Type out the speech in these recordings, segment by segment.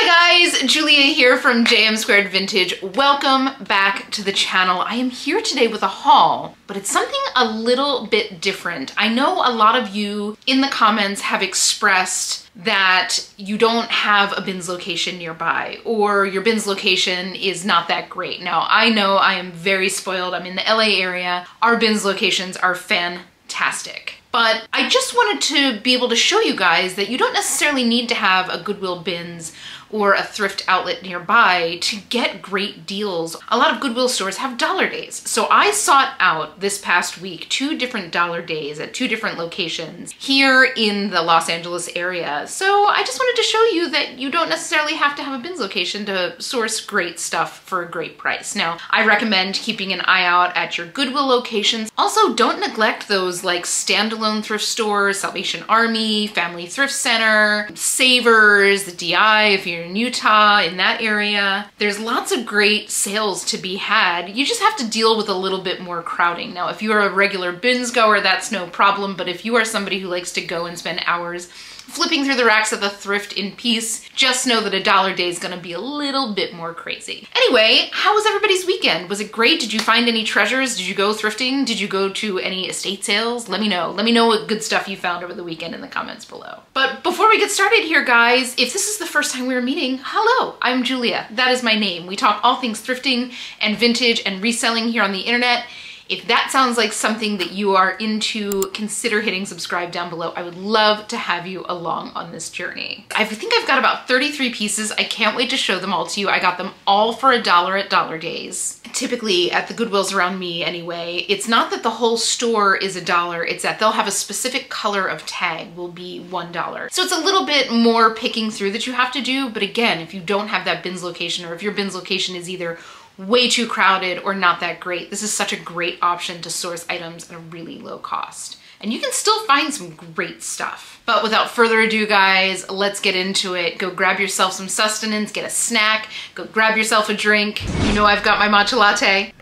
Hi guys, Julia here from JM Squared Vintage. Welcome back to the channel. I am here today with a haul, but it's something a little bit different. I know a lot of you in the comments have expressed that you don't have a bins location nearby, or your bins location is not that great. Now, I know I am very spoiled. I'm in the LA area. Our bins locations are fantastic. But I just wanted to be able to show you guys that you don't necessarily need to have a Goodwill bins or a thrift outlet nearby to get great deals. A lot of Goodwill stores have dollar days. So I sought out this past week 2 different dollar days at 2 different locations here in the Los Angeles area. So I just wanted to show you that you don't necessarily have to have a bins location to source great stuff for a great price. Now, I recommend keeping an eye out at your Goodwill locations. Also, don't neglect those like standalone thrift stores, Salvation Army, Family Thrift Center, Savers, the DI if you're in Utah, in that area. There's lots of great sales to be had. You just have to deal with a little bit more crowding. Now, if you are a regular bins goer, that's no problem, but if you are somebody who likes to go and spend hours flipping through the racks of the thrift in peace, just know that a dollar day is gonna be a little bit more crazy. Anyway, how was everybody's weekend? Was it great? Did you find any treasures? Did you go thrifting? Did you go to any estate sales? Let me know. Let me know what good stuff you found over the weekend in the comments below. But before we get started here, guys, if this is the first time we're meeting, hello, I'm Julia. That is my name. We talk all things thrifting and vintage and reselling here on the internet. If that sounds like something that you are into, consider hitting subscribe down below. I would love to have you along on this journey. I think I've got about 33 pieces. I can't wait to show them all to you. I got them all for $1 at Dollar Days. Typically at the Goodwills around me anyway, it's not that the whole store is $1, it's that they'll have a specific color of tag will be $1. So it's a little bit more picking through that you have to do, but again, if you don't have that bins location, or if your bins location is either way too crowded or not that great, this is such a great option to source items at a really low cost. And you can still find some great stuff. But without further ado, guys, let's get into it. Go grab yourself some sustenance, get a snack, go grab yourself a drink. You know I've got my matcha latte.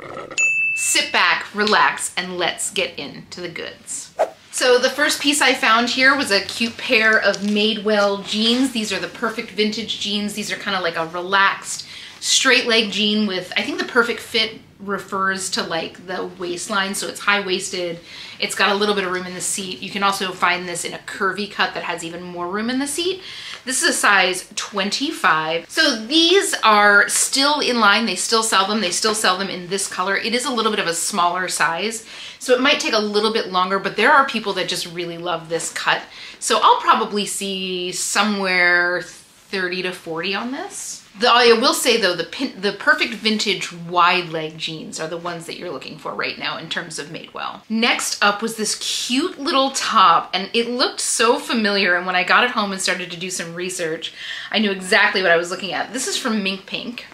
Sit back, relax, and let's get into the goods. So the first piece I found here was a cute pair of Madewell jeans. These are the perfect vintage jeans. These are kind of like a relaxed, straight leg jean with, I think the perfect fit refers to like the waistline, so it's high-waisted. It's got a little bit of room in the seat. You can also find this in a curvy cut that has even more room in the seat. This is a size 25. So these are still in line. They still sell them. They still sell them in this color. It is a little bit of a smaller size, so it might take a little bit longer, but there are people that just really love this cut. So I'll probably see somewhere 30 to 40 on this. I will say though, the perfect vintage wide leg jeans are the ones that you're looking for right now in terms of Madewell. Next up was this cute little top, and it looked so familiar, and when I got it home and started to do some research, I knew exactly what I was looking at. This is from Mink Pink.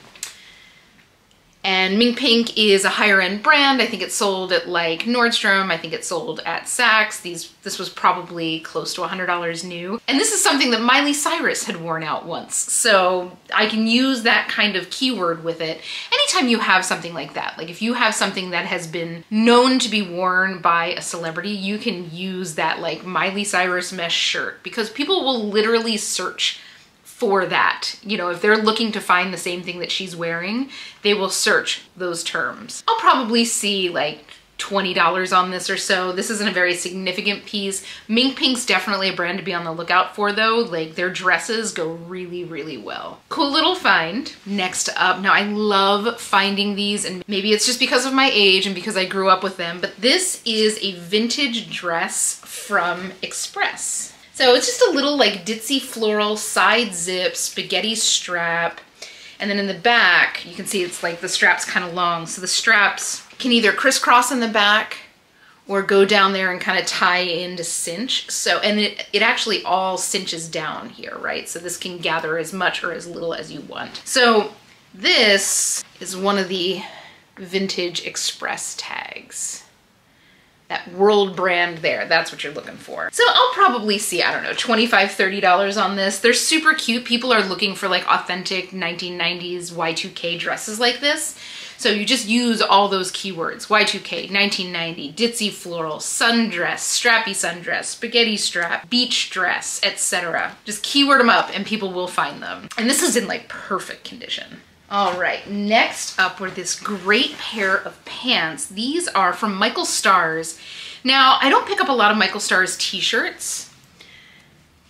And Mink Pink is a higher end brand. I think it's sold at like Nordstrom. I think it's sold at Saks. This was probably close to $100 new. And this is something that Miley Cyrus had worn out once. So I can use that kind of keyword with it. Anytime you have something like that, like if you have something that has been known to be worn by a celebrity, you can use that like Miley Cyrus mesh shirt, because people will literally search for that. You know, if they're looking to find the same thing that she's wearing, they will search those terms. I'll probably see like $20 on this or so. This isn't a very significant piece. Mink Pink's definitely a brand to be on the lookout for though. Like their dresses go really, really well. Cool little find. Next up, now I love finding these, and maybe it's just because of my age and because I grew up with them, but this is a vintage dress from Express. So it's just a little like ditzy floral side zip spaghetti strap. And then in the back, you can see it's like the strap's kind of long. So the straps can either crisscross in the back or go down there and kind of tie in to cinch. So, and it actually all cinches down here, right? So this can gather as much or as little as you want. So this is one of the vintage Express tags. that world brand there. That's what you're looking for. So I'll probably see, I don't know, $25, $30 on this. They're super cute. People are looking for like authentic 1990s Y2K dresses like this. So you just use all those keywords: Y2K, 1990, ditzy floral, sundress, strappy sundress, spaghetti strap, beach dress, etc. Just keyword them up and people will find them. And this is in like perfect condition. All right, next up were this great pair of pants. These are from Michael Stars. Now, I don't pick up a lot of Michael Stars t-shirts,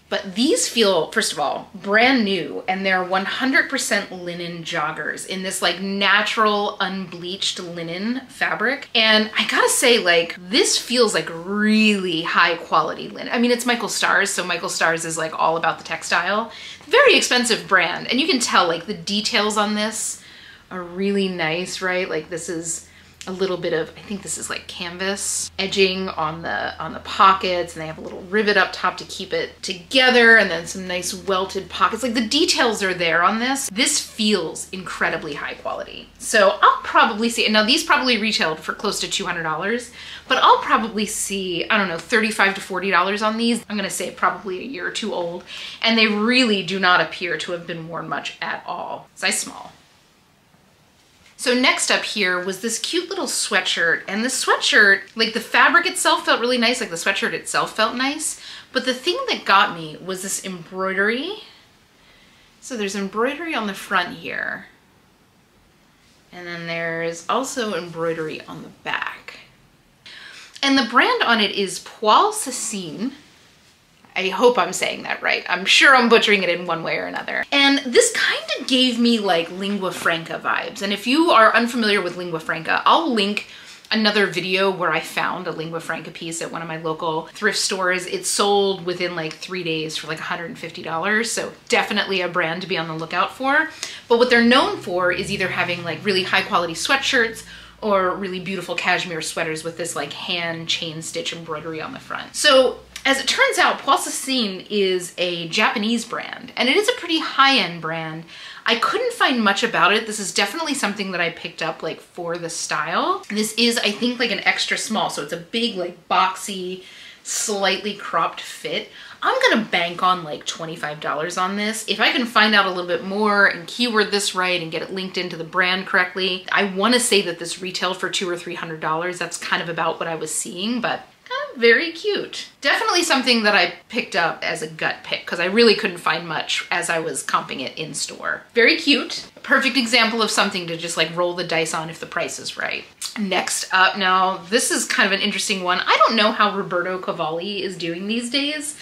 but these feel, first of all, brand new, and they're 100% linen joggers in this like natural unbleached linen fabric. And I gotta say, like, this feels like really high quality linen. I mean, it's Michael Stars, so Michael Stars is like all about the textile. Very expensive brand, and you can tell like the details on this are really nice, right? Like this is a little bit of, I think this is like canvas edging on the pockets, and they have a little rivet up top to keep it together, and then some nice welted pockets. Like the details are there on this. This feels incredibly high quality. So I'll probably see, and now these probably retailed for close to $200, but I'll probably see, I don't know, $35 to $40 on these. I'm gonna say probably a year or two old, and they really do not appear to have been worn much at all. Size small. So next up here was this cute little sweatshirt, and the sweatshirt, like the fabric itself felt really nice, like the sweatshirt itself felt nice, but the thing that got me was this embroidery. So there's embroidery on the front here, and then there's also embroidery on the back. And the brand on it is Poil Cécine. I hope I'm saying that right. I'm sure I'm butchering it in one way or another. And this kind of gave me like lingua franca vibes. And if you are unfamiliar with lingua franca, I'll link another video where I found a lingua franca piece at one of my local thrift stores. It sold within like 3 days for like $150. So definitely a brand to be on the lookout for. But what they're known for is either having like really high quality sweatshirts or really beautiful cashmere sweaters with this like hand chain stitch embroidery on the front. So as it turns out, Poil Cécine is a Japanese brand, and it is a pretty high-end brand. I couldn't find much about it. This is definitely something that I picked up like for the style. This is, I think, like an extra small, so it's a big, like boxy, slightly cropped fit. I'm gonna bank on like $25 on this. If I can find out a little bit more and keyword this right and get it linked into the brand correctly, I wanna say that this retailed for $200 or $300. That's kind of about what I was seeing, but very cute. Definitely something that I picked up as a gut pick because I really couldn't find much as I was comping it in store. Very cute. A perfect example of something to just like roll the dice on if the price is right. Next up, now this is kind of an interesting one. I don't know how Roberto Cavalli is doing these days.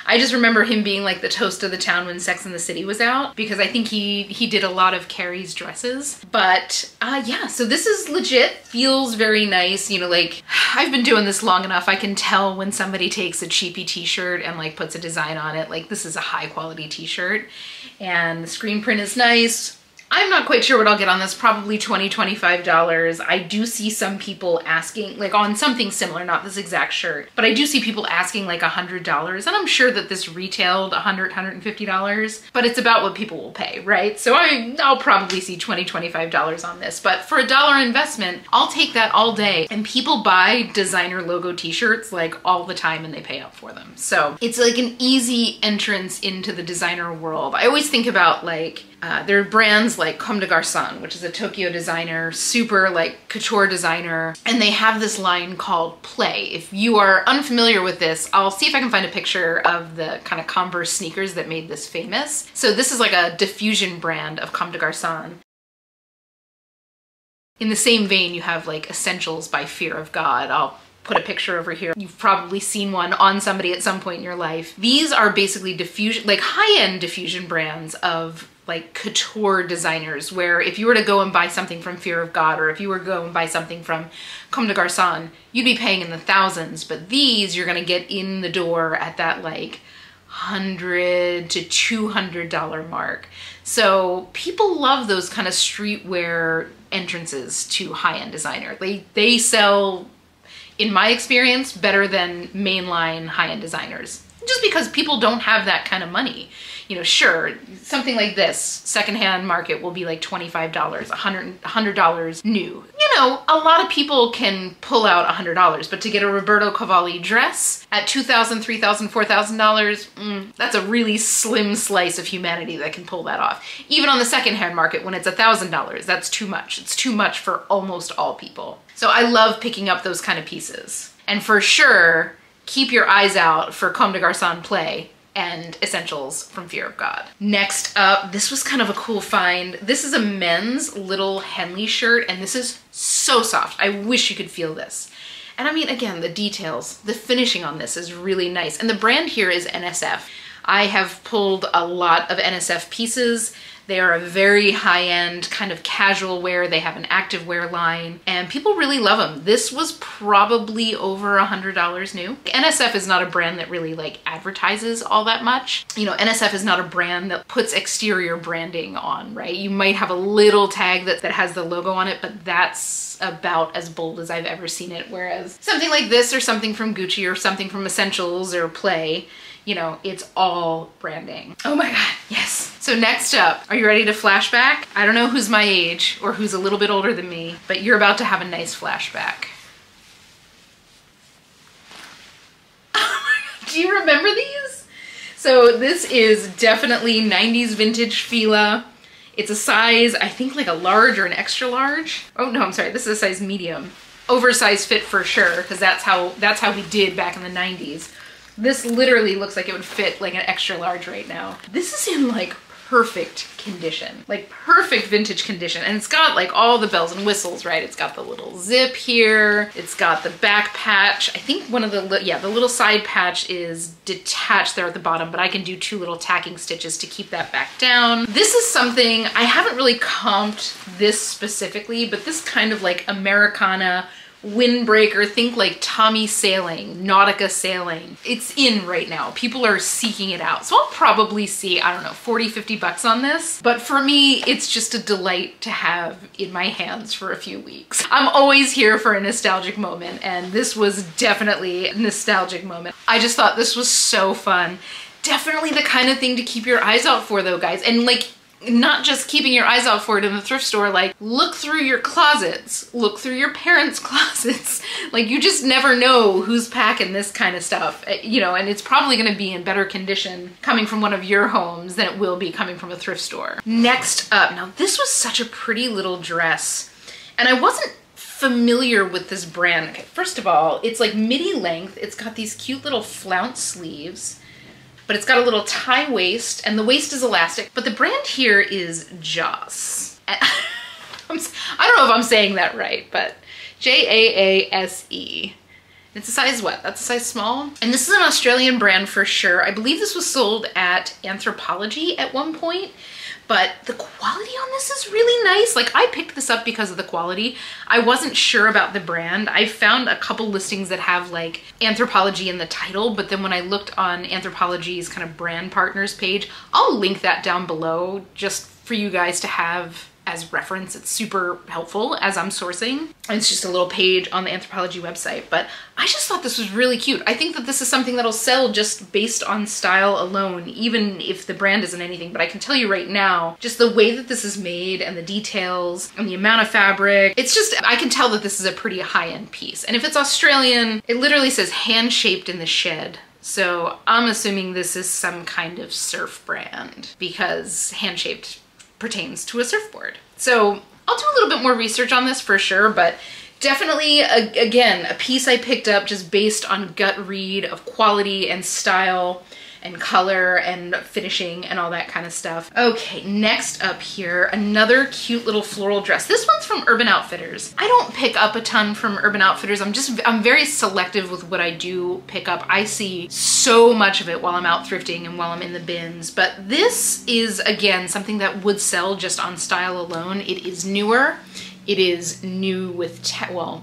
I just remember him being like the toast of the town when Sex and the City was out, because I think he did a lot of Carrie's dresses. But yeah, so this is legit, feels very nice. You know, like I've been doing this long enough, I can tell when somebody takes a cheapy t-shirt and like puts a design on it. Like this is a high quality t-shirt, and the screen print is nice. I'm not quite sure what I'll get on this, probably $20, $25. I do see some people asking, like on something similar, not this exact shirt, but I do see people asking like $100, and I'm sure that this retailed $100, $150, but it's about what people will pay, right? So I'll probably see $20, $25 on this, but for $1 investment, I'll take that all day, and people buy designer logo t-shirts like all the time and they pay up for them. So it's like an easy entrance into the designer world. I always think about like, there are brands like Comme des Garçons, which is a Tokyo designer, super like couture designer, and they have this line called Play. If you are unfamiliar with this, I'll see if I can find a picture of the kind of Converse sneakers that made this famous. So this is like a diffusion brand of Comme des Garçons. In the same vein, you have like Essentials by Fear of God. I'll put a picture over here. You've probably seen one on somebody at some point in your life. These are basically diffusion, like high-end diffusion brands of like couture designers, where if you were to go and buy something from Fear of God, or if you were to go and buy something from Comme des Garçons, you'd be paying in the thousands, but these you're gonna get in the door at that like $100 to $200 mark. So people love those kind of streetwear entrances to high-end designer. They sell, in my experience, better than mainline high-end designers, just because people don't have that kind of money. You know, sure, something like this, secondhand market will be like $25, $100 new. You you know, a lot of people can pull out $100, but to get a Roberto Cavalli dress at $2,000, $3,000, $4,000, that's a really slim slice of humanity that can pull that off. Even on the secondhand market, when it's $1,000, that's too much. It's too much for almost all people. So I love picking up those kind of pieces. And for sure, keep your eyes out for Comme des Garçons play and essentials from Fear of God. Next up, this was kind of a cool find. This is a men's little Henley shirt, and this is so soft. I wish you could feel this. And I mean, again, the details, the finishing on this is really nice. And the brand here is NSF. I have pulled a lot of NSF pieces. They are a very high-end kind of casual wear. They have an active wear line and people really love them. This was probably over $100 new. NSF is not a brand that really like advertises all that much. You know, NSF is not a brand that puts exterior branding on, right? You might have a little tag that has the logo on it, but that's about as bold as I've ever seen it. Whereas something like this or something from Gucci or something from Essentials or Play, you know, it's all branding. Oh my God, yes. So next up, are you ready to flashback? I don't know who's my age or who's a little bit older than me, but you're about to have a nice flashback. Oh my God, do you remember these? So this is definitely 90s vintage Fila. It's a size, I think like a large or an extra large. Oh no, I'm sorry, this is a size medium. Oversized fit for sure, because that's how we did back in the 90s. This literally looks like it would fit like an extra large right now. This is in like perfect condition, like perfect vintage condition. And it's got like all the bells and whistles, right? It's got the little zip here. It's got the back patch. I think one of the little side patch is detached there at the bottom, but I can do 2 little tacking stitches to keep that back down. This is something, I haven't really comped this specifically, but this kind of like Americana windbreaker, think like Tommy sailing, Nautica sailing. It's in right now. People are seeking it out. So I'll probably see, I don't know, 40, 50 bucks on this. But for me, it's just a delight to have in my hands for a few weeks. I'm always here for a nostalgic moment, and this was definitely a nostalgic moment. I just thought this was so fun. Definitely the kind of thing to keep your eyes out for though, guys. And like, not just keeping your eyes out for it in the thrift store, like look through your closets, look through your parents' closets. Like you just never know who's packing this kind of stuff, you know, and it's probably gonna be in better condition coming from one of your homes than it will be coming from a thrift store. Next up, now this was such a pretty little dress, and I wasn't familiar with this brand. Okay, first of all, it's like midi length. It's got these cute little flounce sleeves, but it's got a little tie waist, and the waist is elastic. But the brand here is Joss. I don't know if I'm saying that right, but J-A-A-S-E. It's a size what? That's a size small? And this is an Australian brand for sure. I believe this was sold at Anthropologie at one point, but the quality on this is really nice. Like I picked this up because of the quality. I wasn't sure about the brand. I found a couple listings that have like Anthropologie in the title, but then when I looked on Anthropologie's kind of brand partners page, I'll link that down below just for you guys to have as reference. It's super helpful as I'm sourcing. It's just a little page on the Anthropologie website, but I just thought this was really cute. I think that this is something that'll sell just based on style alone, even if the brand isn't anything. But I can tell you right now, just the way that this is made and the details and the amount of fabric, it's just, I can tell that this is a pretty high-end piece. And if it's Australian, it literally says hand-shaped in the shed. So I'm assuming this is some kind of surf brand because hand-shaped pertains to a surfboard. So I'll do a little bit more research on this for sure, but definitely, again, a piece I picked up just based on gut read of quality and style and color and finishing and all that kind of stuff. Okay, next up here, another cute little floral dress. This one's from Urban Outfitters. I don't pick up a ton from Urban Outfitters. I'm very selective with what I do pick up. I see so much of it while I'm out thrifting and while I'm in the bins, but this is, again, something that would sell just on style alone. It is newer. It is new with,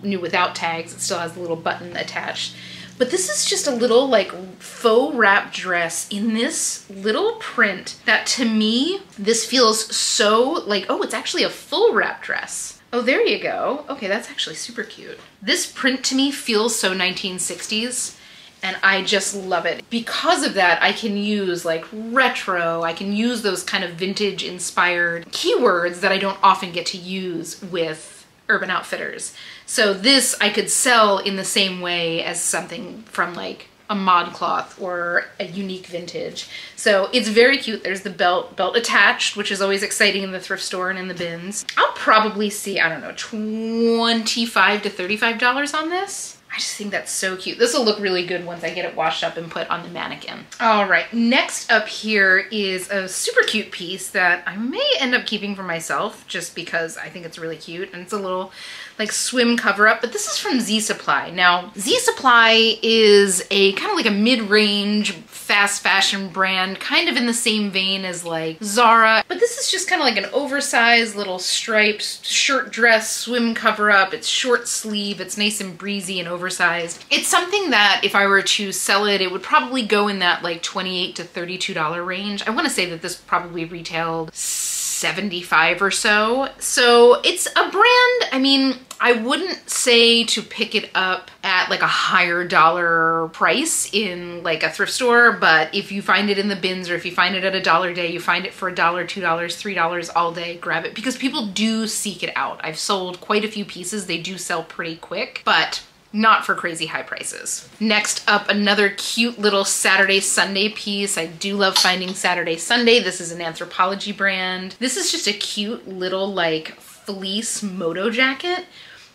new without tags. It still has the little button attached. But this is just a little like faux wrap dress in this little print that to me, this feels so like, oh, it's actually a full wrap dress. Oh, there you go. Okay, that's actually super cute. This print to me feels so 1960s. And I just love it. Because of that, I can use like retro, I can use those kind of vintage inspired keywords that I don't often get to use with Urban Outfitters. So this I could sell in the same way as something from like a ModCloth or a unique vintage. So it's very cute. There's the belt attached, which is always exciting in the thrift store and in the bins. I'll probably see, I don't know, $25 to $35 on this. I just think that's so cute. This will look really good once I get it washed up and put on the mannequin. All right, next up here is a super cute piece that I may end up keeping for myself just because I think it's really cute, and it's a little like swim cover up, but this is from Z Supply. Now, Z Supply is a kind of like a mid-range fast fashion brand, kind of in the same vein as like Zara, but this is just kind of like an oversized little striped shirt dress swim cover up. It's short sleeve, it's nice and breezy and oversized. It's something that if I were to sell it, it would probably go in that like $28 to $32 range. I want to say that this probably retailed $75 or so. So it's a brand, I mean, I wouldn't say to pick it up at like a higher dollar price in like a thrift store, but if you find it in the bins or if you find it at $1 a day, you find it for $1, $2, $3 all day, grab it because people do seek it out. I've sold quite a few pieces. They do sell pretty quick, but not for crazy high prices. Next up, another cute little Saturday Sunday piece. I do love finding Saturday Sunday. This is an Anthropologie brand. This is just a cute little like fleece moto jacket.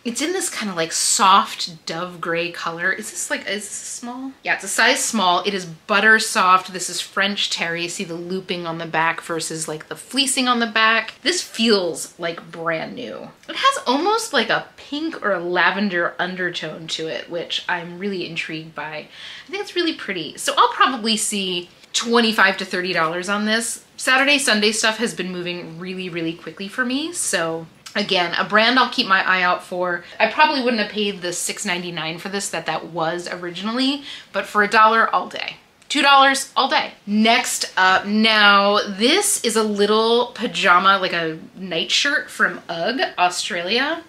It's in this kind of like soft dove gray color. Is this small? Yeah, it's a size small. It is butter soft. This is French terry. See the looping on the back versus like the fleecing on the back. This feels like brand new. It has almost like a pink or a lavender undertone to it, which I'm really intrigued by. I think it's really pretty. So I'll probably see $25 to $30 on this. Saturday, Sunday stuff has been moving really, really quickly for me. So again, a brand I'll keep my eye out for. I probably wouldn't have paid the $6.99 for this that was originally, but for $1 all day. $2 all day. Next up, now this is a little pajama, like a nightshirt from UGG, Australia.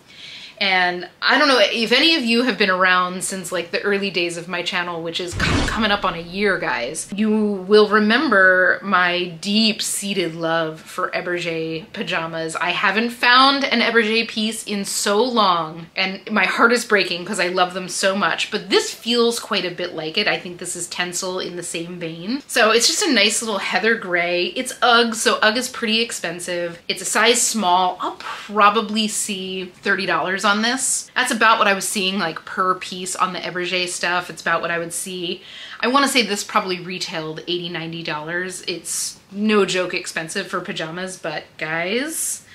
And I don't know if any of you have been around since like the early days of my channel, which is coming up on a year, guys. You will remember my deep-seated love for Eberge pajamas. I haven't found an Eberge piece in so long, and my heart is breaking because I love them so much, but this feels quite a bit like it. I think this is Tencel in the same vein. So it's just a nice little heather gray. It's UGG, so UGG is pretty expensive. It's a size small. I'll probably see $30 on this. That's about what I was seeing like per piece on the Eberge stuff. It's about what I would see. I want to say this probably retailed $80, $90. It's no joke expensive for pajamas, but guys,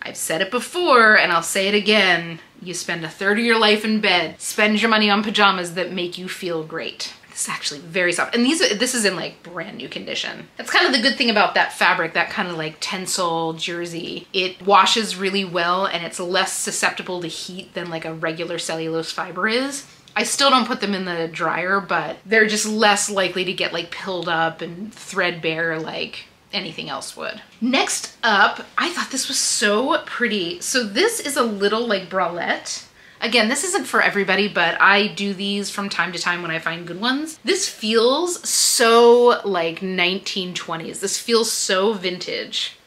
I've said it before and I'll say it again. You spend a third of your life in bed. Spend your money on pajamas that make you feel great. This is actually very soft. And this is in like brand new condition. That's kind of the good thing about that fabric, that kind of like Tencel jersey. It washes really well and it's less susceptible to heat than like a regular cellulose fiber is. I still don't put them in the dryer, but they're just less likely to get like pilled up and threadbare like anything else would. Next up, I thought this was so pretty. So this is a little like bralette. Again, this isn't for everybody, but I do these from time to time when I find good ones. This feels so like 1920s. This feels so vintage.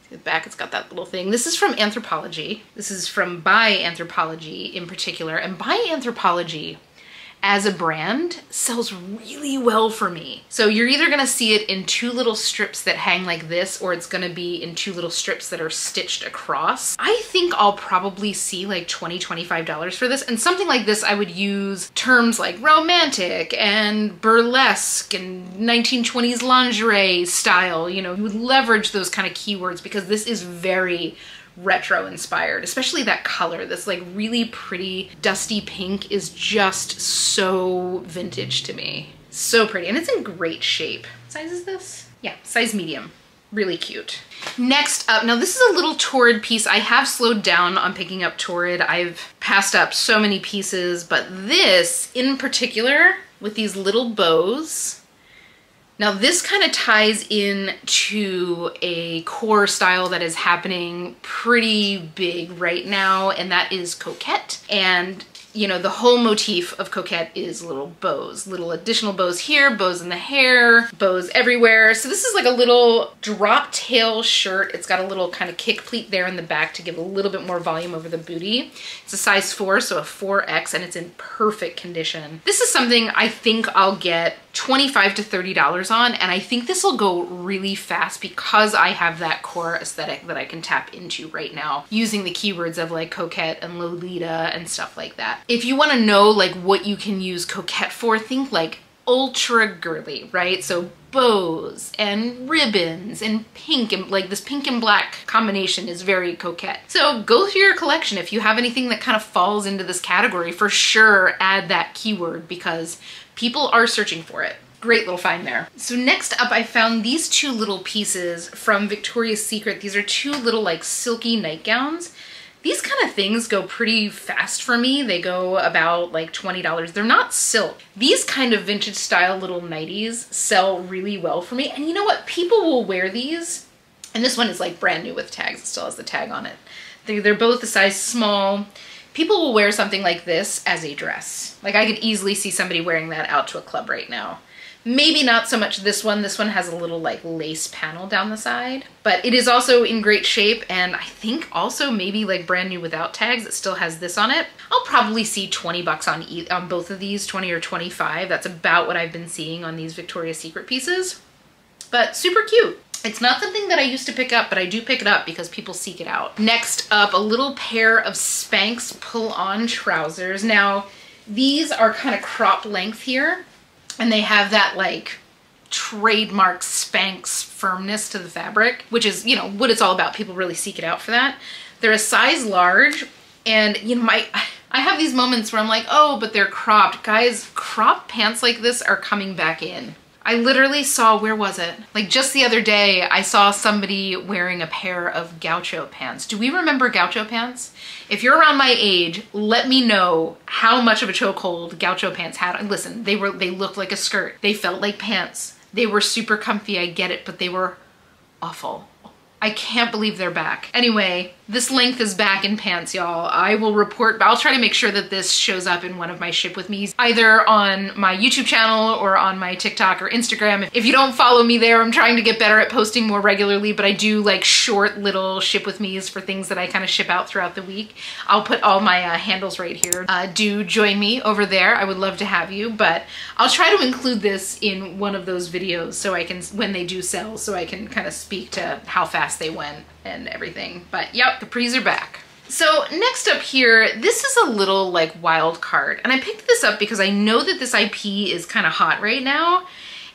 See the back, it's got that little thing. This is from Anthropologie. This is from By Anthropologie in particular. And By Anthropologie as a brand sells really well for me. So you're either gonna see it in two little strips that hang like this, or it's gonna be in two little strips that are stitched across. I think I'll probably see like $20, $25 for this. And something like this, I would use terms like romantic and burlesque and 1920s lingerie style. You know, you would leverage those kind of keywords because this is very retro inspired, especially that color. This like really pretty dusty pink is just so vintage to me. So pretty, and it's in great shape. What size is this? Yeah, size medium. Really cute. Next up, now this is a little Torrid piece. I have slowed down on picking up Torrid. I've passed up so many pieces, but this in particular with these little bows. Now this kind of ties in to a core style that is happening pretty big right now, and that is coquette. And you know, the whole motif of Coquette is little bows, little additional bows here, bows in the hair, bows everywhere. So this is like a little drop tail shirt. It's got a little kind of kick pleat there in the back to give a little bit more volume over the booty. It's a size 4, so a 4X, and it's in perfect condition. This is something I think I'll get $25 to $30 on, and I think this will go really fast because I have that core aesthetic that I can tap into right now using the keywords of like Coquette and Lolita and stuff like that. If you want to know like what you can use Coquette for, think like ultra girly, right? So bows and ribbons and pink, and like this pink and black combination is very Coquette. So go through your collection. If you have anything that kind of falls into this category, for sure add that keyword because people are searching for it. Great little find there. So next up, I found these 2 little pieces from Victoria's Secret. These are 2 little like silky nightgowns. These kind of things go pretty fast for me. They go about like $20. They're not silk. These kind of vintage style little nighties sell really well for me. And you know what? People will wear these. And this one is like brand new with tags. It still has the tag on it. They're both a size small. People will wear something like this as a dress. Like I could easily see somebody wearing that out to a club right now. Maybe not so much this one. This one has a little like lace panel down the side, but it is also in great shape. And I think also maybe like brand new without tags, it still has this on it. I'll probably see 20 bucks on both of these, 20 or 25. That's about what I've been seeing on these Victoria's Secret pieces, but super cute. It's not something that I used to pick up, but I do pick it up because people seek it out. Next up, a little pair of Spanx pull-on trousers. Now, these are kind of crop length here, and they have that like trademark Spanx firmness to the fabric, which is, you know, what it's all about. People really seek it out for that. They're a size large, and you know, I have these moments where I'm like, oh, but they're cropped. Guys, crop pants like this are coming back in. I literally saw, where was it? Like just the other day, I saw somebody wearing a pair of gaucho pants. Do we remember gaucho pants? If you're around my age, let me know how much of a chokehold gaucho pants had. And listen, they looked like a skirt. They felt like pants. They were super comfy, I get it, but they were awful. I can't believe they're back. Anyway, this length is back in pants, y'all. I will report, but I'll try to make sure that this shows up in one of my ship with me's, either on my YouTube channel or on my TikTok or Instagram. If you don't follow me there, I'm trying to get better at posting more regularly, but I do like short little ship with me's for things that I kind of ship out throughout the week. I'll put all my handles right here. Do join me over there. I would love to have you, but I'll try to include this in one of those videos so I can, when they do sell, so I can kind of speak to how fast they went and everything. But yep, capris are back. So next up here, this is a little like wild card, and I picked this up because I know that this IP is kind of hot right now,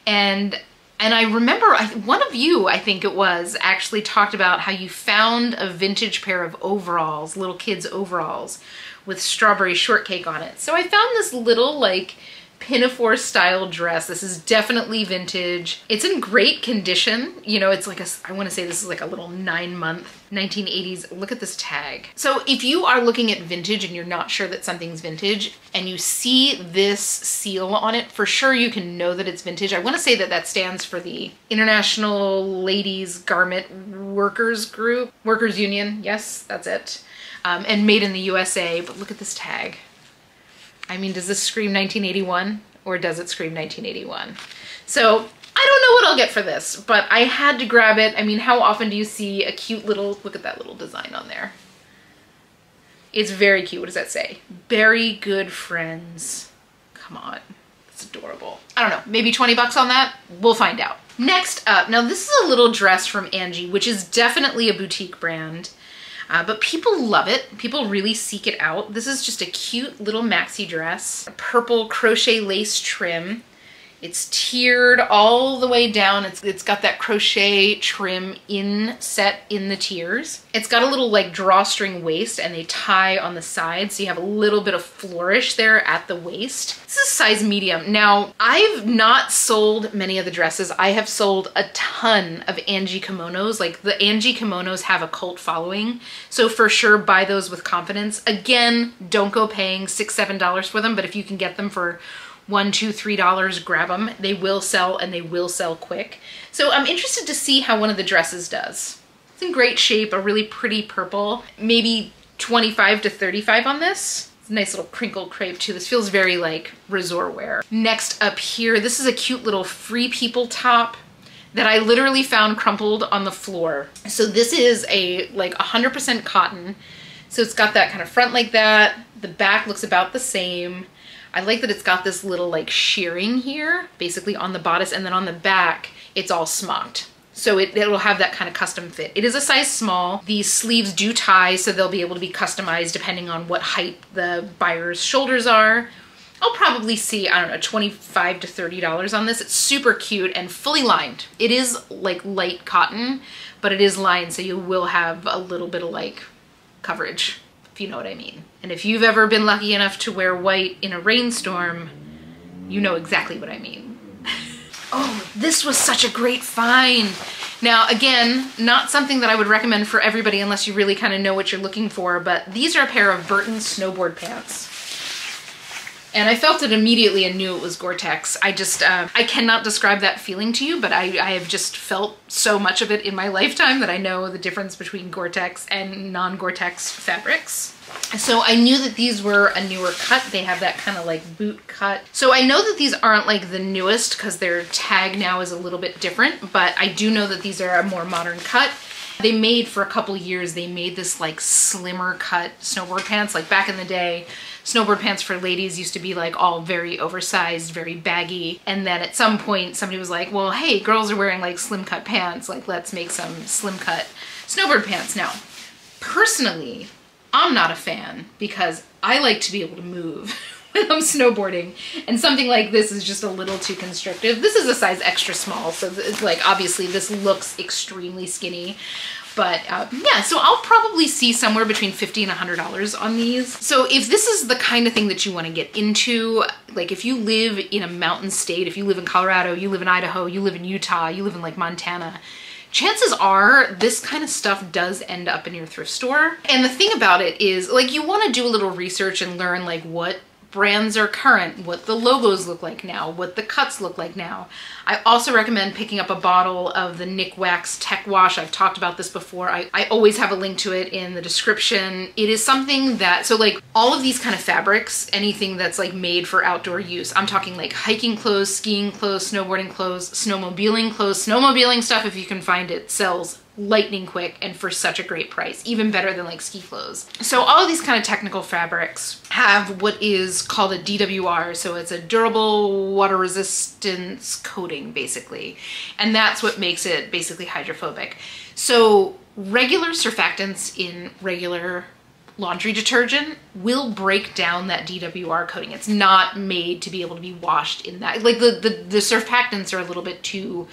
and I remember one of you, I think it was, actually talked about how you found a vintage pair of overalls, little kids overalls with strawberry shortcake on it. So I found this little like pinafore style dress. This is definitely vintage. It's in great condition. You know, it's like I want to say this is like a little 9-month 1980s. Look at this tag. So if you are looking at vintage and you're not sure that something's vintage and you see this seal on it, for sure you can know that it's vintage. I want to say that that stands for the International Ladies Garment Workers Group, Workers Union. Yes, that's it. And made in the USA, but look at this tag. I mean, does this scream 1981 or does it scream 1981? So I don't know what I'll get for this, but I had to grab it. I mean, how often do you see a cute little, look at that little design on there. It's very cute. What does that say? Very good friends. Come on, it's adorable. I don't know, maybe 20 bucks on that? We'll find out. Next up, now this is a little dress from Angie, which is definitely a boutique brand. But people love it. People really seek it out. This is just a cute little maxi dress, a purple crochet lace trim. It's tiered all the way down. It's got that crochet trim set in the tiers. It's got a little like drawstring waist and they tie on the side, so you have a little bit of flourish there at the waist. This is size medium. Now, I've not sold many of the dresses. I have sold a ton of Angie kimonos. Like the Angie kimonos have a cult following, so for sure buy those with confidence. Again, don't go paying $6, $7 for them, but if you can get them for $1, $2, $3, grab them. They will sell and they will sell quick. So I'm interested to see how one of the dresses does. It's in great shape, a really pretty purple, maybe 25 to 35 on this. It's a nice little crinkle crepe too. This feels very like resort wear. Next up here, this is a cute little Free People top that I literally found crumpled on the floor. So this is a like 100% cotton. So it's got that kind of front like that. The back looks about the same. I like that it's got this little like shearing here, basically on the bodice, and then on the back, it's all smocked. So it'll have that kind of custom fit. It is a size small. These sleeves do tie, so they'll be able to be customized depending on what height the buyer's shoulders are. I'll probably see, I don't know, $25 to $30 on this. It's super cute and fully lined. It is like light cotton, but it is lined, so you will have a little bit of like coverage, if you know what I mean. And if you've ever been lucky enough to wear white in a rainstorm, you know exactly what I mean. Oh, this was such a great find. Now, again, not something that I would recommend for everybody unless you really kind of know what you're looking for, but these are a pair of Burton snowboard pants. And I felt it immediately and knew it was Gore-Tex. I just, I cannot describe that feeling to you, but I have just felt so much of it in my lifetime that I know the difference between Gore-Tex and non-Gore-Tex fabrics. So I knew that these were a newer cut. They have that kind of like boot cut. So I know that these aren't like the newest because their tag now is a little bit different, but I do know that these are a more modern cut. They made, for a couple years, they made this like slimmer cut snowboard pants. Like back in the day, snowboard pants for ladies used to be like all very oversized, very baggy. And then at some point somebody was like, well, hey, girls are wearing like slim cut pants. Like let's make some slim cut snowboard pants. Now, personally, I'm not a fan because I like to be able to move when I'm snowboarding, and something like this is just a little too constrictive. This is a size extra small, so it's like obviously this looks extremely skinny, but yeah, so I'll probably see somewhere between $50 and $100 on these. So if this is the kind of thing that you want to get into, like if you live in a mountain state, if you live in Colorado, you live in Idaho, you live in Utah, you live in like Montana, chances are this kind of stuff does end up in your thrift store. And the thing about it is, like, you want to do a little research and learn like what brands are current, what the logos look like now, what the cuts look like now. I also recommend picking up a bottle of the Nick Wax Tech Wash. I've talked about this before. I always have a link to it in the description. It is something that, so like all of these kind of fabrics, anything that's like made for outdoor use, I'm talking like hiking clothes, skiing clothes, snowboarding clothes, snowmobiling stuff, if you can find it, sells lightning quick and for such a great price, even better than like ski clothes. So all of these kind of technical fabrics have what is called a DWR. So it's a durable water resistance coating basically. And that's what makes it basically hydrophobic. So regular surfactants in regular laundry detergent will break down that DWR coating. It's not made to be able to be washed in that. Like the surfactants are a little bit too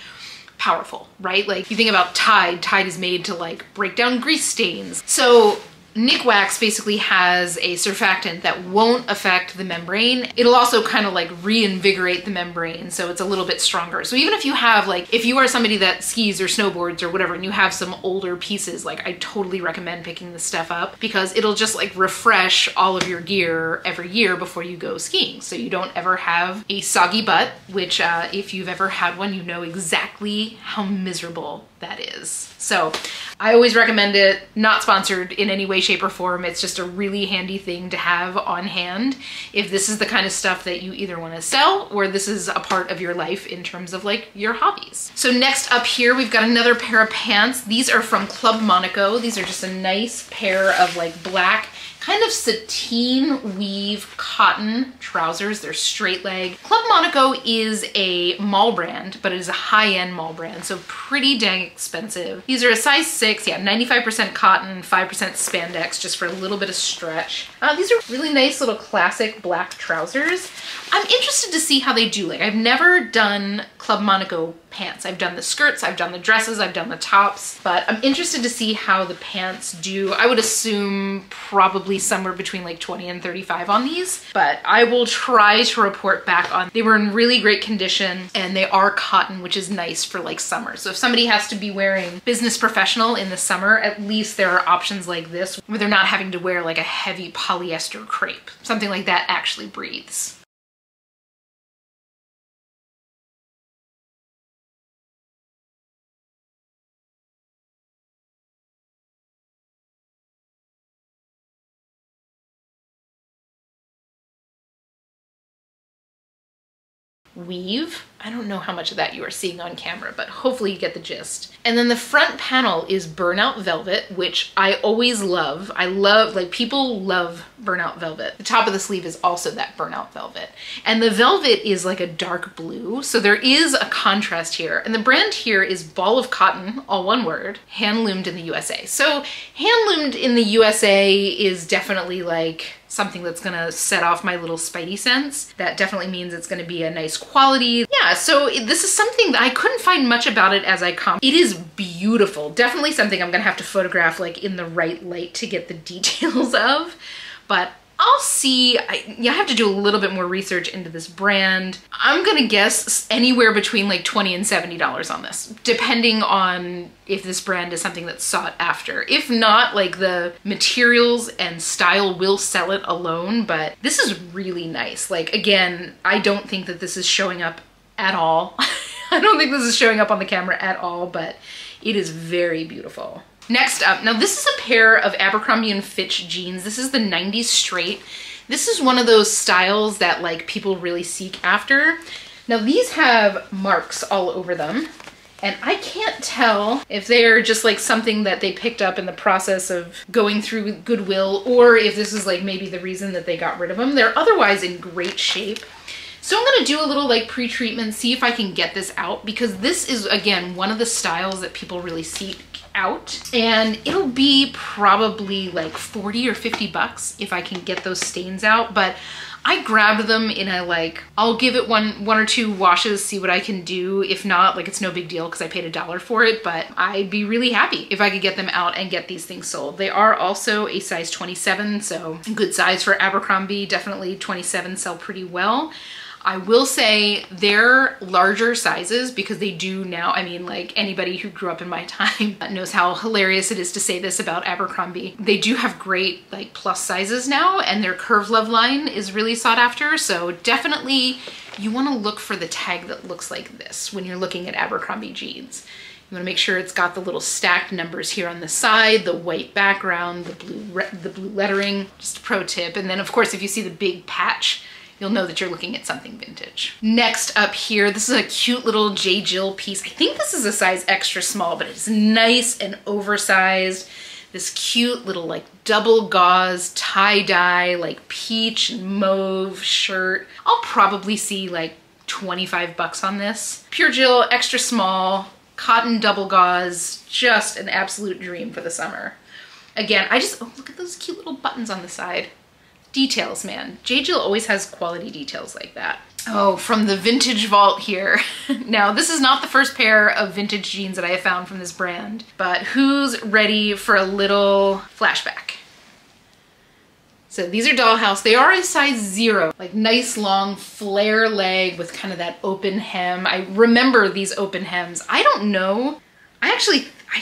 powerful, right? Like you think about Tide. Tide is made to like break down grease stains. So Nick Wax basically has a surfactant that won't affect the membrane. It'll also kind of like reinvigorate the membrane, so it's a little bit stronger. So even if you have like, if you are somebody that skis or snowboards or whatever and you have some older pieces, like I totally recommend picking this stuff up because it'll just like refresh all of your gear every year before you go skiing. So you don't ever have a soggy butt, which if you've ever had one, you know exactly how miserable that is. So I always recommend it. Not sponsored in any way, shape, or form. It's just a really handy thing to have on hand if this is the kind of stuff that you either want to sell or this is a part of your life in terms of like your hobbies. So next up here, we've got another pair of pants. These are from Club Monaco. These are just a nice pair of like black kind of sateen weave cotton trousers. They're straight leg. Club Monaco is a mall brand, but it is a high-end mall brand, so pretty dang expensive. These are a size 6, yeah, 95% cotton, 5% spandex, just for a little bit of stretch. These are really nice little classic black trousers. I'm interested to see how they do. Like, I've never done Club Monaco pants. I've done the skirts, I've done the dresses, I've done the tops, but I'm interested to see how the pants do. I would assume probably somewhere between like 20 and 35 on these, but I will try to report back on. They were in really great condition and they are cotton, which is nice for like summer. So if somebody has to be wearing business professional in the summer, at least there are options like this where they're not having to wear like a heavy polyester crepe. Something like that actually breathes. weave. I don't know how much of that you are seeing on camera, but hopefully you get the gist. And then the front panel is burnout velvet, which I always love. I love, like, people love burnout velvet. The top of the sleeve is also that burnout velvet. And the velvet is like a dark blue, so there is a contrast here. And the brand here is Ball of Cotton, all one word, hand loomed in the USA. So hand loomed in the USA is definitely like something that's gonna set off my little spidey sense. That definitely means it's gonna be a nice quality. Yeah, so this is something that I couldn't find much about it as I come. It is beautiful. Definitely something I'm gonna have to photograph like in the right light to get the details of, but I'll see. I have to do a little bit more research into this brand. I'm gonna guess anywhere between like $20 and $70 on this, depending on if this brand is something that's sought after. If not, like the materials and style will sell it alone, but this is really nice. Like, again, I don't think that this is showing up at all. I don't think this is showing up on the camera at all, but it is very beautiful. Next up, now this is a pair of Abercrombie & Fitch jeans. This is the 90s straight. This is one of those styles that like people really seek after. Now these have marks all over them, and I can't tell if they're just like something that they picked up in the process of going through Goodwill, or if this is like maybe the reason that they got rid of them. They're otherwise in great shape. So I'm gonna do a little like pre-treatment, see if I can get this out, because this is, again, one of the styles that people really seek out, and it'll be probably like 40 or 50 bucks if I can get those stains out. But I grabbed them in a like, I'll give it one or two washes, see what I can do. If not, like, it's no big deal because I paid $1 for it, but I'd be really happy if I could get them out and get these things sold. They are also a size 27, so good size for Abercrombie. Definitely 27 sell pretty well. I will say they're larger sizes because they do now, I mean, like, anybody who grew up in my time knows how hilarious it is to say this about Abercrombie. They do have great like plus sizes now, and their Curve Love line is really sought after. So definitely you want to look for the tag that looks like this when you're looking at Abercrombie jeans. You want to make sure it's got the little stacked numbers here on the side, the white background, the blue lettering, just a pro tip. And then of course, if you see the big patch, you'll know that you're looking at something vintage. Next up here, this is a cute little J. Jill piece. I think this is a size extra small, but it's nice and oversized. This cute little like double gauze tie-dye, like peach and mauve shirt. I'll probably see like 25 bucks on this. Pure Jill, extra small, cotton double gauze, just an absolute dream for the summer. Again, oh, look at those cute little buttons on the side. Details, man. J. Jill always has quality details like that. Oh, from the vintage vault here. Now, this is not the first pair of vintage jeans that I have found from this brand, but who's ready for a little flashback? So these are Dollhouse. They are a size 0, like nice long flare leg with kind of that open hem. I remember these open hems. I don't know. I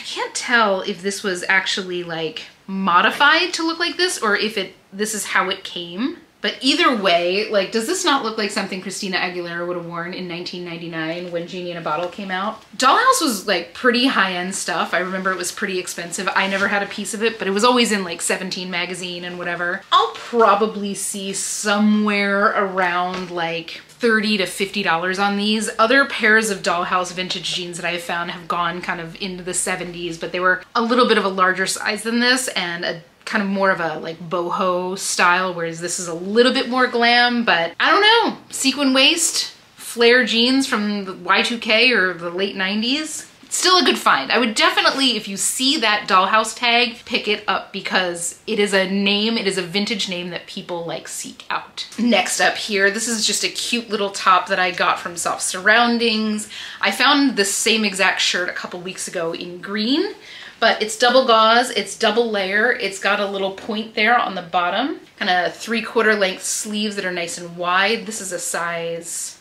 can't tell if this was actually like modified to look like this or if this is how it came. But either way, like, does this not look like something Christina Aguilera would have worn in 1999 when Genie in a Bottle came out? Dollhouse was like pretty high-end stuff. I remember it was pretty expensive. I never had a piece of it, but it was always in like 17 magazine and whatever. I'll probably see somewhere around like $30 to $50 on these. Other pairs of Dollhouse vintage jeans that I have found have gone kind of into the 70s, but they were a little bit of a larger size than this and a kind of more of a like boho style, whereas this is a little bit more glam. But I don't know, sequin waist, flare jeans from the Y2K or the late 90s. Still a good find. I would definitely, if you see that Dollhouse tag, pick it up because it is a name, it is a vintage name that people like seek out. Next up here, this is just a cute little top that I got from Soft Surroundings. I found the same exact shirt a couple weeks ago in green, but it's double gauze, it's double layer, it's got a little point there on the bottom, kind of 3/4 length sleeves that are nice and wide. This is a size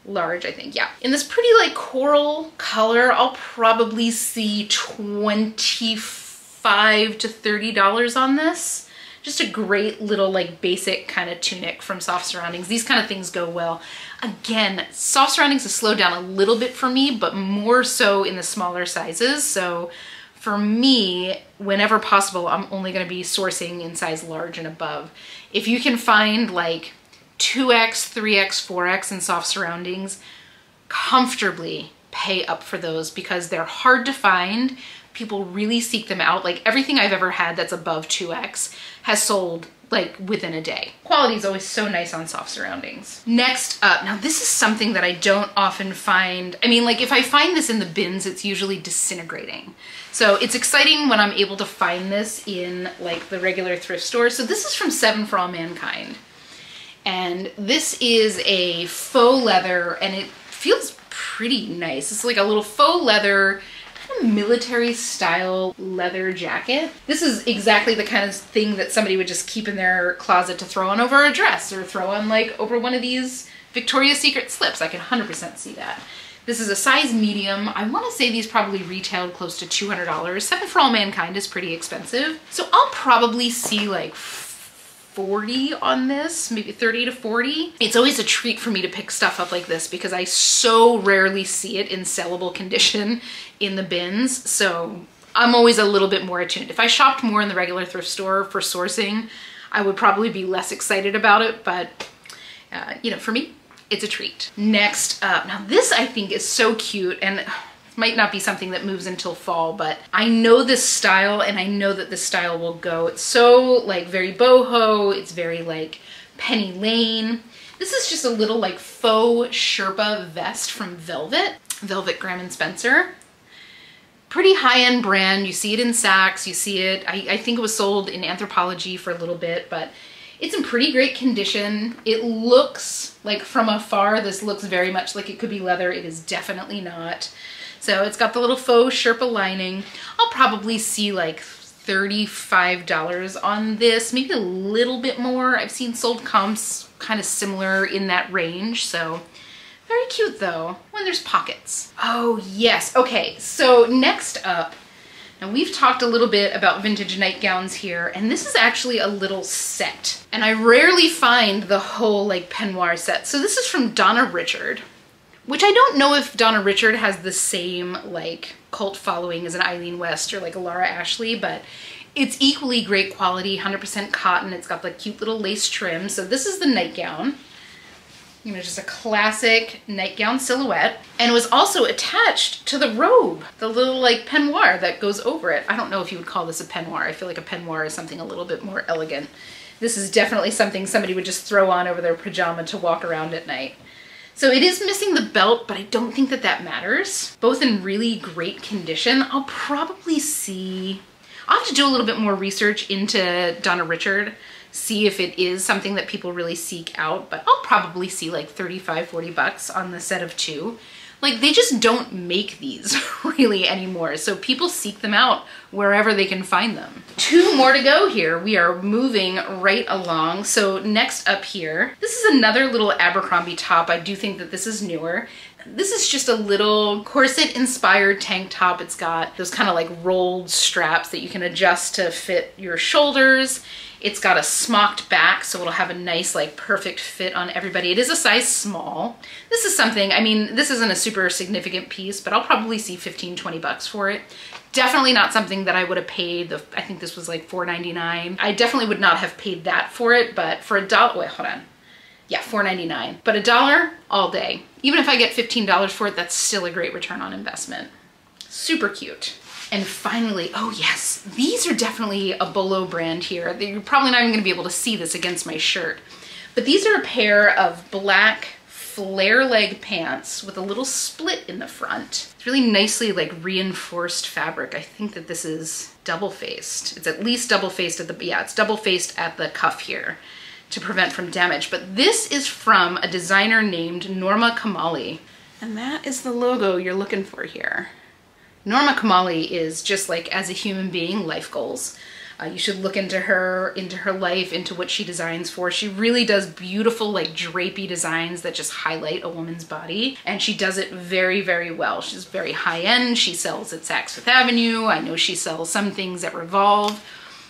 large, I think, yeah. In this pretty like coral color, I'll probably see $25 to $30 on this. Just a great little like basic kind of tunic from Soft Surroundings. These kind of things go well. Again, Soft Surroundings has slowed down a little bit for me, but more so in the smaller sizes. So for me, whenever possible, I'm only gonna be sourcing in size large and above. If you can find like 2x, 3x, 4x in soft surroundings, comfortably pay up for those because they're hard to find. People really seek them out. Like everything I've ever had that's above 2x has sold like within a day. Quality is always so nice on soft surroundings. Next up, now this is something that I don't often find. I mean, like if I find this in the bins, it's usually disintegrating. So it's exciting when I'm able to find this in like the regular thrift store. So this is from 7 for All Mankind. And this is a faux leather and it feels pretty nice. It's like a little faux leather, kind of military style leather jacket. This is exactly the kind of thing that somebody would just keep in their closet to throw on over a dress or throw on like over one of these Victoria's Secret slips. I can 100% see that. This is a size medium. I want to say these probably retailed close to $200. 7 for All Mankind is pretty expensive. So I'll probably see like 40 on this, maybe 30 to 40. It's always a treat for me to pick stuff up like this because I so rarely see it in sellable condition in the bins. So I'm always a little bit more attuned. If I shopped more in the regular thrift store for sourcing, I would probably be less excited about it, but you know, for me, it's a treat. Next up, now this I think is so cute and might not be something that moves until fall, but I know this style and I know that this style will go. It's so like very boho, it's very like Penny Lane. This is just a little like faux Sherpa vest from Velvet Graham & Spencer. Pretty high-end brand. You see it in Saks, you see it, I think it was sold in Anthropologie for a little bit, but it's in pretty great condition. It looks like from afar, this looks very much like it could be leather. It is definitely not. So it's got the little faux Sherpa lining. I'll probably see like $35 on this, maybe a little bit more. I've seen sold comps kind of similar in that range. So very cute though, when there's pockets. Oh yes, okay, so next up, now we've talked a little bit about vintage nightgowns here, and this is actually a little set. And I rarely find the whole like peignoir set. So this is from Donna Richard, which I don't know if Donna Richard has the same like cult following as an Eileen West or like a Laura Ashley, but it's equally great quality, 100% cotton. It's got the cute little lace trim. So this is the nightgown. You know, just a classic nightgown silhouette. And it was also attached to the robe, the little like peignoir that goes over it. I don't know if you would call this a peignoir. I feel like a peignoir is something a little bit more elegant. This is definitely something somebody would just throw on over their pajama to walk around at night. So it is missing the belt, but I don't think that that matters. Both in really great condition. I'll probably see, I'll have to do a little bit more research into Donna Richard, see if it is something that people really seek out, but I'll probably see like 35, 40 bucks on the set of 2. Like they just don't make these really anymore. So people seek them out wherever they can find them. 2 more to go here. We are moving right along. So next up here, this is another little Abercrombie top. I do think that this is newer. This is just a little corset inspired tank top. It's got those kind of like rolled straps that you can adjust to fit your shoulders. It's got a smocked back, so it'll have a nice, like, perfect fit on everybody. It is a size small. This is something, I mean, this isn't a super significant piece, but I'll probably see 15, 20 bucks for it. Definitely not something that I would have paid. I think this was like $4.99. I definitely would not have paid that for it, but for $1, wait, hold on. Yeah, $4.99. But $1 all day. Even if I get $15 for it, that's still a great return on investment. Super cute. And finally, oh yes, these are definitely a Bolo brand here. You're probably not even gonna be able to see this against my shirt. But these are a pair of black flare leg pants with a little split in the front. It's really nicely like reinforced fabric. I think that this is double-faced. It's at least double-faced at the, yeah, it's double-faced at the cuff here to prevent from damage. But this is from a designer named Norma Kamali. And that is the logo you're looking for here. Norma Kamali is just like, as a human being, life goals. You should look into her life, into what she designs for. She really does beautiful, like drapey designs that just highlight a woman's body. And she does it very, very well. She's very high end. She sells at Saks Fifth Avenue. I know she sells some things at Revolve.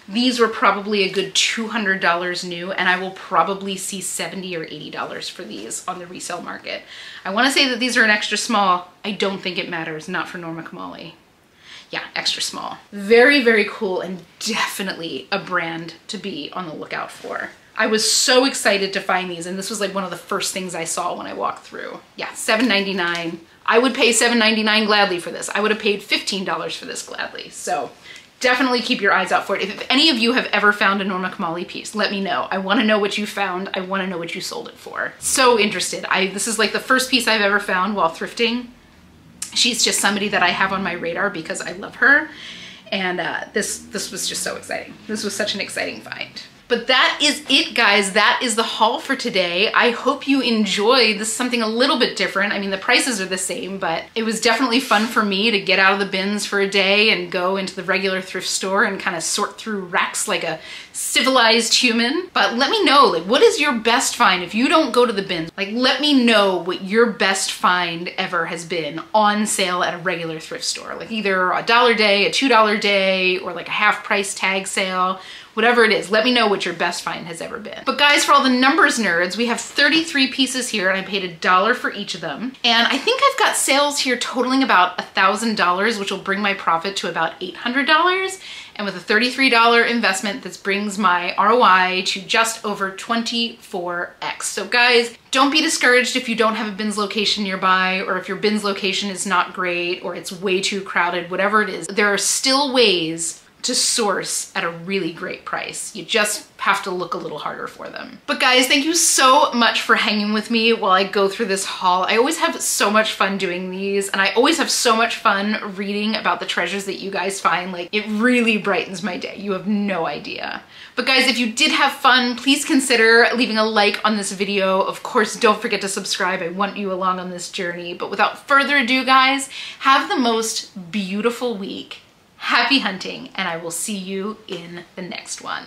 These were probably a good $200 new, and I will probably see $70 or $80 for these on the resale market. I want to say that these are an extra small. I don't think it matters, not for Norma Kamali. Yeah, extra small. Very, very cool, and definitely a brand to be on the lookout for. I was so excited to find these, and this was like one of the first things I saw when I walked through. Yeah, $7.99. I would pay $7.99 gladly for this. I would have paid $15 for this gladly. So definitely keep your eyes out for it. If any of you have ever found a Norma Kamali piece, let me know. I want to know what you found. I want to know what you sold it for. So interested. This is like the first piece I've ever found while thrifting. She's just somebody that I have on my radar because I love her. And this was just so exciting. This was such an exciting find. But that is it, guys. That is the haul for today. I hope you enjoyed. This is something a little bit different. I mean, the prices are the same, but it was definitely fun for me to get out of the bins for a day and go into the regular thrift store and kind of sort through racks like a civilized human. But let me know, like, what is your best find? If you don't go to the bins, like, let me know what your best find ever has been on sale at a regular thrift store. Like either a $1 day, a $2 day, or like a half price tag sale. Whatever it is, let me know what your best find has ever been. But guys, for all the numbers nerds, we have 33 pieces here and I paid $1 for each of them. And I think I've got sales here totaling about $1,000, which will bring my profit to about $800. And with a $33 investment, this brings my ROI to just over 24x. So guys, don't be discouraged if you don't have a bins location nearby, or if your bins location is not great, or it's way too crowded, whatever it is. There are still ways to source at a really great price. You just have to look a little harder for them. But guys, thank you so much for hanging with me while I go through this haul. I always have so much fun doing these, and I always have so much fun reading about the treasures that you guys find. Like, it really brightens my day. You have no idea. But guys, if you did have fun, please consider leaving a like on this video. Of course, don't forget to subscribe. I want you along on this journey. But without further ado, guys, have the most beautiful week. Happy hunting, and I will see you in the next one.